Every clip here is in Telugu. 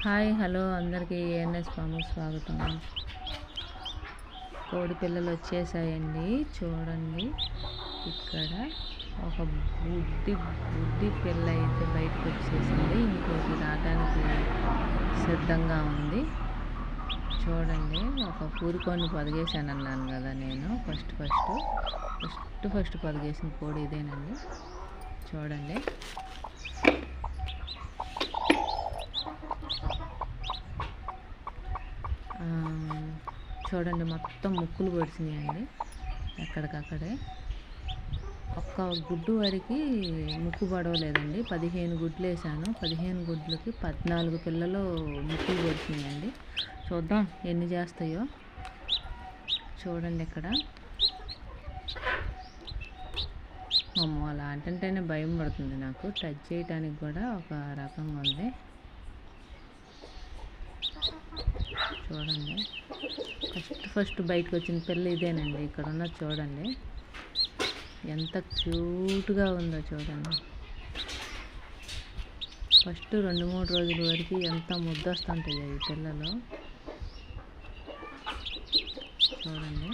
హాయ్ హలో అందరికీ ఏఎన్ఎస్ ఫామ్కి స్వాగతం. కోడి పిల్లలు వచ్చేసాయండి. చూడండి, ఇక్కడ ఒక బుడ్డి పిల్ల అయితే బయటకు వచ్చేసింది. ఇంకోటి రావడానికి సిద్ధంగా ఉంది. చూడండి, ఒక పూరుకొని పొదిగేసాను అన్నాను కదా నేను. ఫస్ట్ పొదిగేసిన కోడి ఇదేనండి. చూడండి, చూడండి మొత్తం ముక్కులు పొడిచినాయండి. ఎక్కడికక్కడే ఒక్క గుడ్డు వరకు ముక్కు పడవలేదండి. 15 గుడ్లు వేసాను. 15 గుడ్లకి 14 పిల్లలు ముక్కులు పొడిచినాయండి. చూద్దాం ఎన్ని చేస్తాయో. చూడండి, ఇక్కడ అమ్మో, అలా అంటేనే భయం పడుతుంది నాకు. టచ్ చేయటానికి కూడా ఒక రకంగా ఉంది. చూడండి, ఫస్ట్ బయటకు వచ్చిన పిల్ల ఇదేనండి. ఇక్కడ ఉన్నది చూడండి, ఎంత క్యూట్గా ఉందో చూడండి. ఫస్ట్ 2-3 రోజుల వరకు ఎంత ముద్దొస్తుంటాయి ఈ పిల్లలు. చూడండి,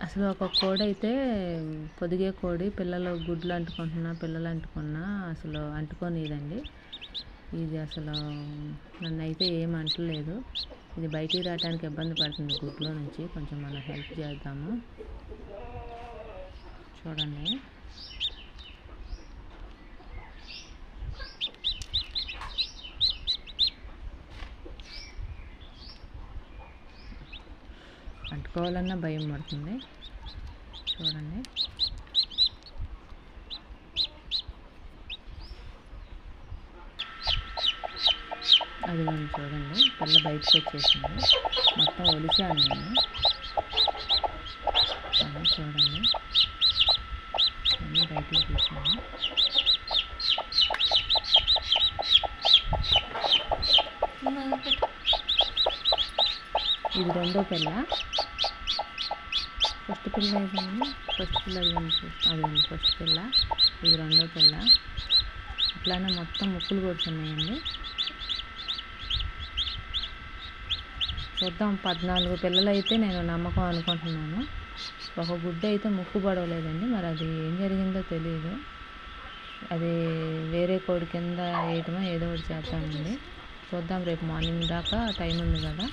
అసలు ఒక కోడి అయితే పొదిగే కోడి పిల్లలు గుడ్లు పిల్లలు అంటుకున్నా అసలు అంటుకోనిదండి. ఇది అసలు నన్ను అయితే ఏం అంటలేదు. ఇది బయటికి రావడానికి ఇబ్బంది పడుతుంది గుడ్లో నుంచి. కొంచెం మనం హెల్ప్ చేద్దాము. చూడండి, అంటుకోవాలన్నా భయం పడుతుంది. చూడండి, అది చూడండి, పిల్ల బయటకు వచ్చేసింది. మొత్తం ఒలిచాను నేను. చూడండి, అన్నీ బయటకు తీసాను. ఇది రెండో పిల్ల. ఫస్ట్ పిల్ల ఏదండి, ఫస్ట్ పిల్ల. ఇది రెండో పిల్ల. ఇట్లానే మొత్తం ముక్కులు కొడుతున్నాయండి. చూద్దాం, 14 పిల్లలు అయితే నేను నమ్మకం అనుకుంటున్నాను. ఒక గుడ్డ అయితే ముక్కు పడవలేదండి. మరి అది ఏం జరిగిందో తెలియదు. అది వేరే కోడి కింద వేయటమో ఏదో ఒకటి చేద్దామండి. చూద్దాం, రేపు మార్నింగ్ దాకా టైం ఉంది కదా.